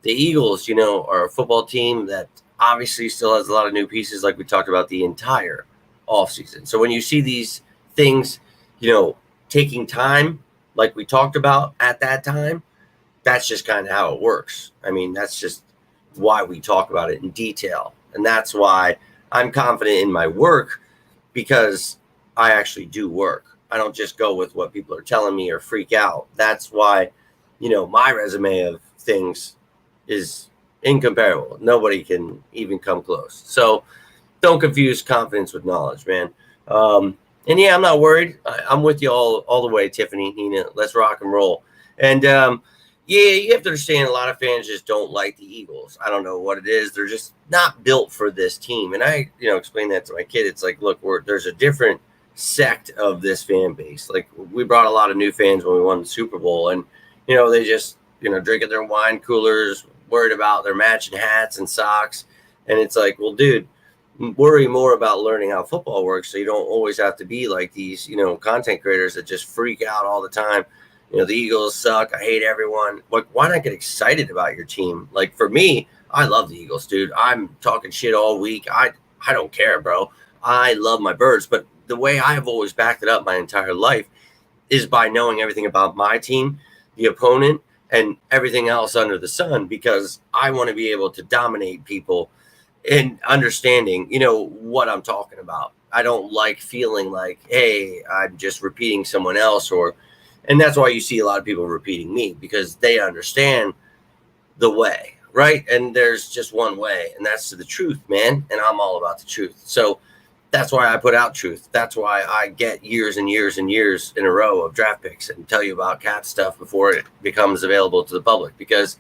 the Eagles, are a football team that obviously still has a lot of new pieces, like we talked about the entire offseason. So when you see these things, taking time, like we talked about at that time, that's just kind of how it works. I mean, that's just why we talk about it in detail. And that's why I'm confident in my work, because I actually do work. I don't just go with what people are telling me or freak out. That's why, my resume of things is incomparable. Nobody can even come close. So don't confuse confidence with knowledge, man. And yeah, I'm not worried. I'm with you all the way, Tiffany, Nina. Let's rock and roll. And yeah, you have to understand a lot of fans just don't like the Eagles. I don't know what it is. They're just not built for this team. And I, explain that to my kid. It's like, look, there's a different sect of this fan base. Like, we brought a lot of new fans when we won the Super Bowl, and, they just, drinking their wine coolers, worried about their matching hats and socks. And it's like, well, dude, worry more about learning how football works, so you don't always have to be like these, content creators that just freak out all the time. The Eagles suck. I hate everyone. Like, why not get excited about your team? Like, for me, I love the Eagles, dude. I'm talking shit all week. I don't care, bro. I love my birds. But the way I've always backed it up my entire life is by knowing everything about my team, the opponent, and everything else under the sun, because I want to be able to dominate people in understanding, what I'm talking about. I don't like feeling like, hey, I'm just repeating someone else, and that's why you see a lot of people repeating me, because they understand the way, right? And there's just one way, and that's to the truth, man. And I'm all about the truth. So That's why I put out truth. That's why I get years and years and years in a row of draft picks and tell you about cat stuff before it becomes available to the public, because,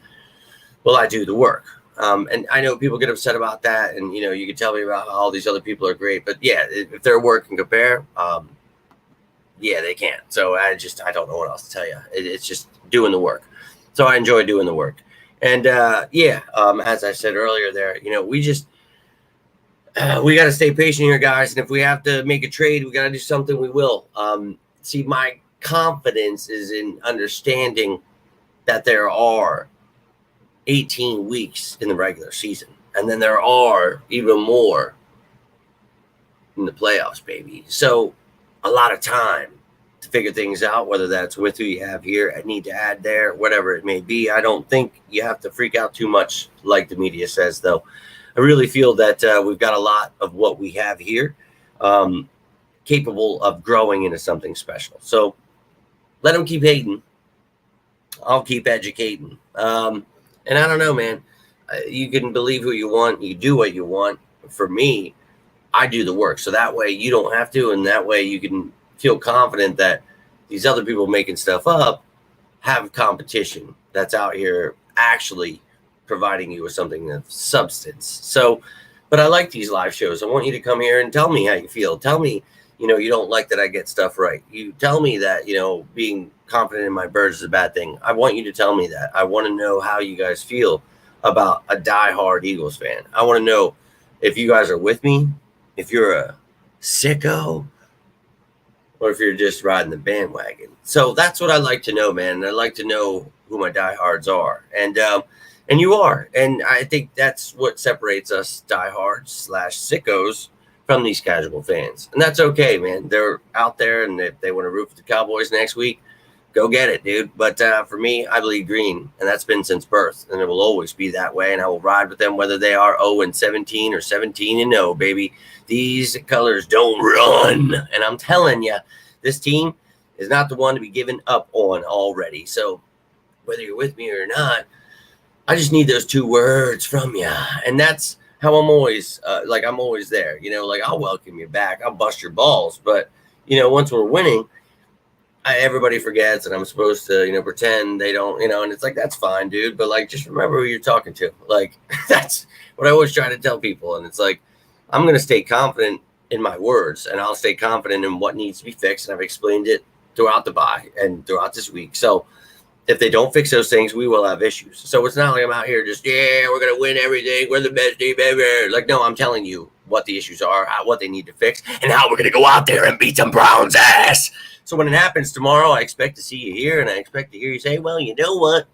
well, I do the work. And I know people get upset about that. And, you can tell me about how all these other people are great. But, yeah, if their work can compare, yeah, they can. So I don't know what else to tell you. It's just doing the work. So I enjoy doing the work. And, as I said earlier there, we got to stay patient here, guys. And if we have to make a trade, we got to do something, we will. See, my confidence is in understanding that there are 18 weeks in the regular season. And then there are even more in the playoffs, baby. So a lot of time to figure things out, whether that's with who you have here, I need to add there, whatever it may be. I don't think you have to freak out too much like the media says, though. I really feel that we've got a lot of what we have here capable of growing into something special. So let them keep hating. I'll keep educating. And I don't know, man. You can believe who you want. You do what you want. For me, I do the work. So that way you don't have to. And that way you can feel confident that these other people making stuff up have competition that's out here actually providing you with something of substance. So, but I like these live shows. I want you to come here and tell me how you feel. Tell me, you don't like that I get stuff right. You tell me that, being confident in my birds is a bad thing. I want you to tell me that. I want to know how you guys feel about a diehard Eagles fan. I want to know if you guys are with me, if you're a sicko, or if you're just riding the bandwagon. So that's what I like to know, man. And I like to know who my diehards are. And you are. And I think that's what separates us diehards / sickos from these casual fans. And that's okay, man. They're out there, and if they want to root for the Cowboys next week, go get it, dude. But for me, I bleed green, and that's been since birth, and it will always be that way, and I will ride with them whether they are 0-17 or 17-0, baby. These colors don't run. And I'm telling you, this team is not the one to be given up on already. So whether you're with me or not, I just need those 2 words from you. And that's how I'm always, I'm always there. I'll welcome you back. I'll bust your balls. But, once we're winning, everybody forgets, and I'm supposed to, pretend they don't, and it's like, that's fine, dude. But, just remember who you're talking to. That's what I always try to tell people. And it's like, I'm going to stay confident in my words, and I'll stay confident in what needs to be fixed. And I've explained it throughout the bye and throughout this week. So, if they don't fix those things, we will have issues. So it's not like I'm out here just, we're going to win everything. We're the best team ever. No, I'm telling you what the issues are, what they need to fix, and how we're going to go out there and beat some Browns' ass. So when it happens tomorrow, I expect to see you here, and I expect to hear you say, well, you know what?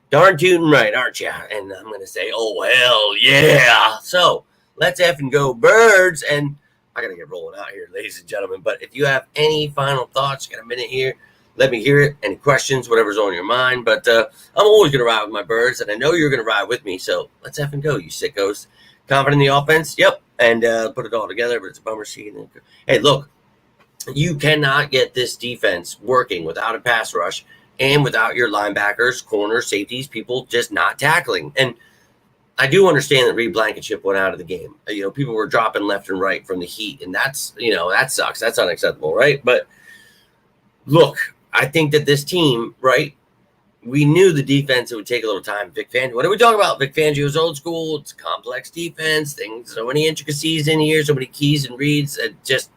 Darn tootin' right, aren't you? And I'm going to say, oh, hell yeah. So let's effing go Birds. And I got to get rolling out here, ladies and gentlemen. But if you have any final thoughts, got a minute here, let me hear it. Any questions, whatever's on your mind. But I'm always going to ride with my Birds, and I know you're going to ride with me. So let's effing go, you sickos. Confident in the offense? Yep. And put it all together, but it's a bummer seeing it. Hey, look, you cannot get this defense working without a pass rush and without your linebackers, corners, safeties, people just not tackling. And I do understand that Reed Blankenship went out of the game. People were dropping left and right from the heat, and that's, that sucks. That's unacceptable, right? But look, I think that this team, right, we knew the defense, it would take a little time. Vic Fangio, what are we talking about? Vic Fangio's old school. It's complex defense, things, so many intricacies in here, so many keys and reads. Just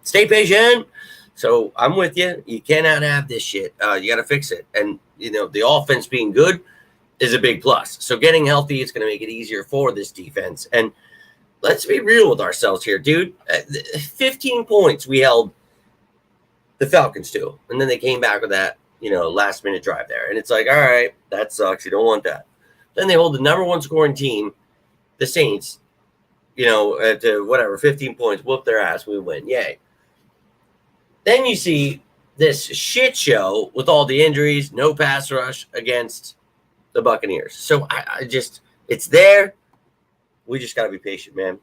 stay patient. So I'm with you. You cannot have this shit. You got to fix it. And, the offense being good is a big plus. So getting healthy is going to make it easier for this defense. And let's be real with ourselves here, dude. 15 points we held the Falcons to, and then they came back with that, last minute drive there. And it's like, all right, that sucks. You don't want that. Then they hold the number 1 scoring team, the Saints, at 15 points, whoop their ass. We win. Yay. Then you see this shit show with all the injuries, no pass rush against the Buccaneers. So I just, it's there. We just got to be patient, man.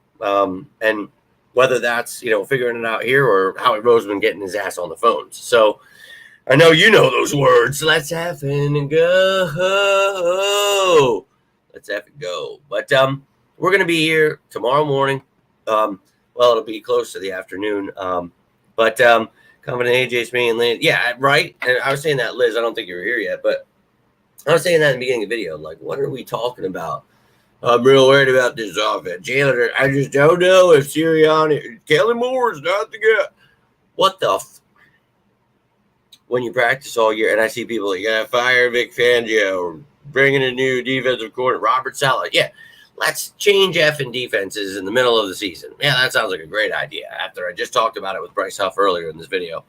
And whether that's, figuring it out here or Howie Roseman getting his ass on the phones. So I know you know those words. Let's effing go. Let's effing go. But we're going to be here tomorrow morning. We'll Well, it'll be close to the afternoon. But coming to AJ's main lane. Yeah, right. And I was saying that, Liz, I don't think you were here yet, but I was saying that in the beginning of the video. Like, what are we talking about? I'm real worried about this offense. Jalen, I just don't know if Sirianni, Kelly Moore is not the guy. What the when you practice all year, and I see people, you got to fire Vic Fangio, bringing a new defensive coordinator, Robert Saleh. Yeah, let's change effing defenses in the middle of the season. Yeah, that sounds like a great idea after I just talked about it with Bryce Huff earlier in this video.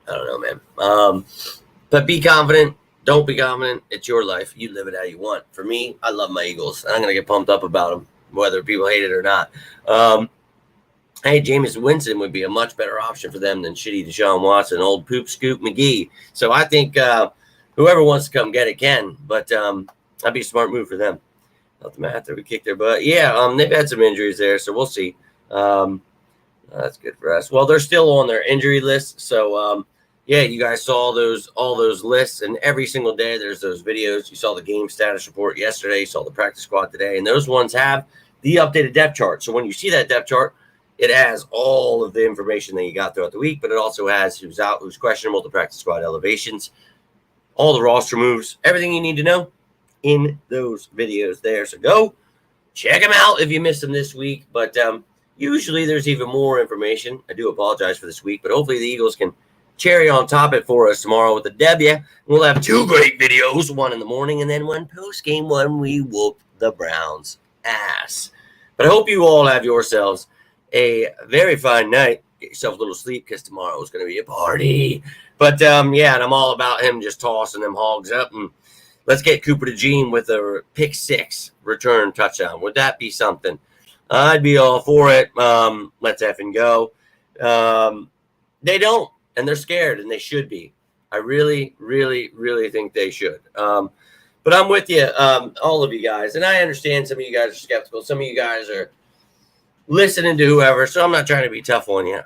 I don't know, man. But be confident. Don't be confident. It's your life. You live it how you want. For me, I love my Eagles. I'm going to get pumped up about them, whether people hate it or not. Hey, Jameis Winston would be a much better option for them than shitty Deshaun Watson, old Poop Scoop McGee. So I think whoever wants to come get it can. But that'd be a smart move for them. Not the math, we kicked their butt. Yeah, they've had some injuries there, so we'll see. That's good for us. Well, they're still on their injury list, so yeah, you guys saw all those lists, and every single day there's those videos. You saw the game status report yesterday, you saw the practice squad today, and those ones have the updated depth chart. So when you see that depth chart, it has all of the information that you got throughout the week, but it also has who's out, who's questionable, the practice squad elevations, all the roster moves, everything you need to know in those videos there. So go check them out if you missed them this week, but usually there's even more information. I do apologize for this week, but hopefully the Eagles can cherry on top it for us tomorrow with the W. We'll have 2 great videos, one in the morning and then one post-game one. We whoop the Browns' ass. But I hope you all have yourselves a very fine night. Get yourself a little sleep because tomorrow is going to be a party. But, yeah, and I'm all about him just tossing them hogs up. And let's get Cooper DeJean with a pick 6 return touchdown. Would that be something? I'd be all for it. Let's effing go. They don't. And they're scared, and they should be. I really, really, really think they should. But I'm with you, all of you guys. And I understand some of you guys are skeptical. Some of you guys are listening to whoever. So I'm not trying to be tough on you.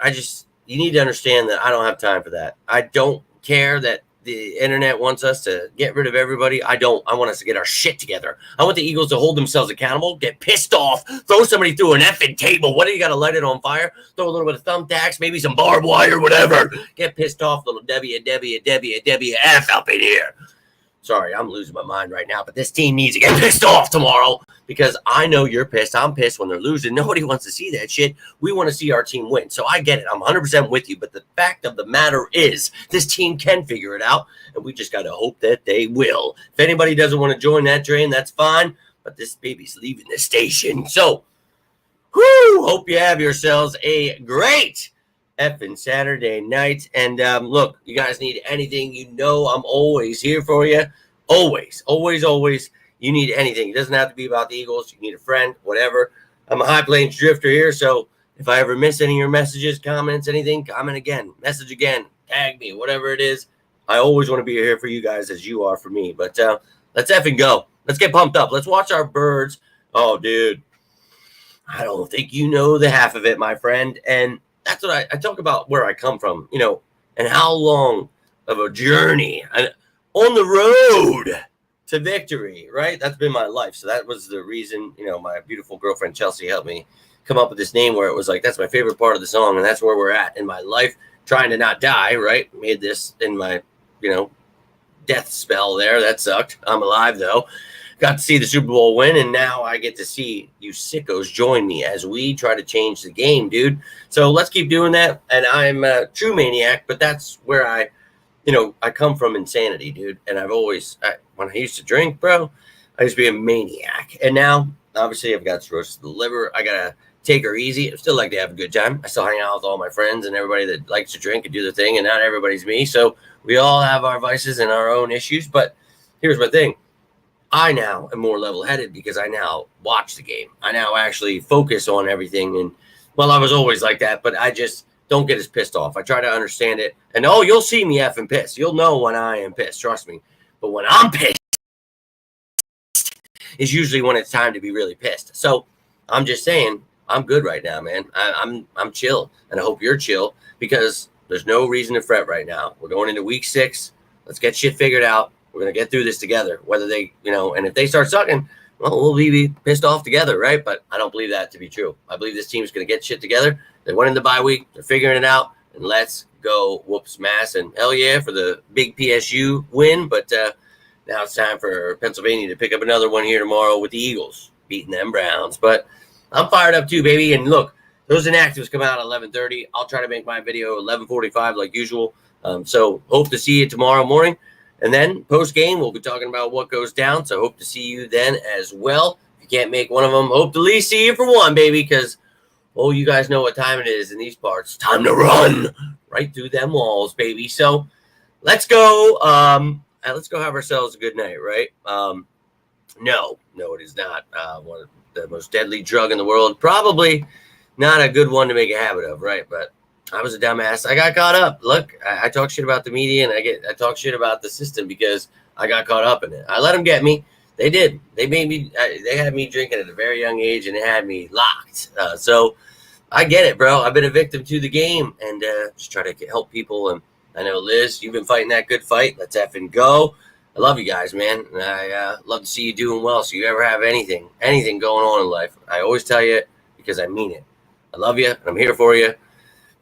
You need to understand that I don't have time for that. I don't care that the internet wants us to get rid of everybody. I don't. I want us to get our shit together. I want the Eagles to hold themselves accountable, get pissed off, throw somebody through an effing table. What do you got to light it on fire? Throw a little bit of thumbtacks, maybe some barbed wire, whatever. Get pissed off, little WWF up in here. Sorry, I'm losing my mind right now, but this team needs to get pissed off tomorrow because I know you're pissed. I'm pissed when they're losing. Nobody wants to see that shit. We want to see our team win. So I get it. I'm 100% with you. But the fact of the matter is this team can figure it out, and we just got to hope that they will. If anybody doesn't want to join that train, that's fine. But this baby's leaving the station. So, hope you have yourselves a great effing Saturday night. And look, you guys need anything, I'm always here for you. Always, always, always. You need anything. It doesn't have to be about the Eagles. You need a friend, whatever. I'm a High Plains drifter here, so if I ever miss any of your messages, comments, anything, comment again, message again, tag me, whatever it is. I always want to be here for you guys as you are for me. But let's effing go. Let's get pumped up. Let's watch our birds. Oh, dude, I don't think you know the half of it, my friend. And that's what I talk about, where I come from, and how long of a journey on the road to victory, right? That's been my life. So that was the reason, my beautiful girlfriend Chelsea helped me come up with this name where it was like, that's my favorite part of the song. And that's where we're at in my life, trying to not die, right? Made this in my, death spell there. That sucked. I'm alive, though. Got to see the Super Bowl win, and now I get to see you sickos join me as we try to change the game, dude. So let's keep doing that. And I'm a true maniac, but that's where I come from, insanity, dude. And when I used to drink, bro, I used to be a maniac. And now, obviously, I've got cirrhosis of the liver. I got to take her easy. I still like to have a good time. I still hang out with all my friends and everybody that likes to drink and do their thing, and not everybody's me. So we all have our vices and our own issues. But here's my thing. I now am more level-headed because I now watch the game. I now actually focus on everything. And, well, I was always like that, but I just don't get as pissed off. I try to understand it. And, you'll see me effing pissed. You'll know when I am pissed, trust me. But when I'm pissed is usually when it's time to be really pissed. So I'm just saying I'm good right now, man. I'm chill, and I hope you're chill because there's no reason to fret right now. We're going into week 6. Let's get shit figured out. We're going to get through this together, whether they, and if they start sucking, well, we'll be pissed off together, right? But I don't believe that to be true. I believe this team's going to get shit together. They went in the bye week. They're figuring it out. And let's go whoops Mass. And hell yeah for the big PSU win. But now it's time for Pennsylvania to pick up another one here tomorrow with the Eagles beating them Browns. But I'm fired up too, baby. And look, those inactives come out at 11:30. I'll try to make my video 11:45 like usual. So hope to see you tomorrow morning. And then post-game, we'll be talking about what goes down. So hope to see you then as well. If you can't make one of them, hope to at least see you for one, baby, because, oh, you guys know what time it is in these parts. Time to run right through them walls, baby. So let's go. Let's go have ourselves a good night, right? No, it is not one of the most deadly drug in the world. Probably not a good one to make a habit of, right? But I was a dumbass. I got caught up. Look, I talk shit about the media and I talk shit about the system because I got caught up in it. I let them get me. They did. They made me. They had me drinking at a very young age and it had me locked. So I get it, bro. I've been a victim to the game and just try to help people. And I know, Liz, you've been fighting that good fight. Let's effing go. I love you guys, man. And I love to see you doing well. So you ever have anything going on in life, I always tell you because I mean it. I love you. And I'm here for you.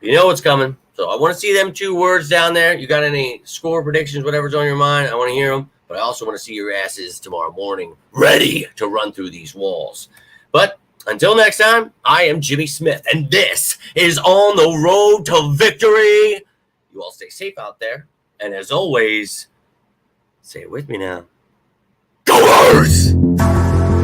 You know what's coming. So I want to see them 2 words down there. You got any score predictions, whatever's on your mind? I want to hear them. But I also want to see your asses tomorrow morning ready to run through these walls. But until next time, I am Jimmy Smith, and this is On the Road to Victory. You all stay safe out there. And as always, say it with me now. Go Earth!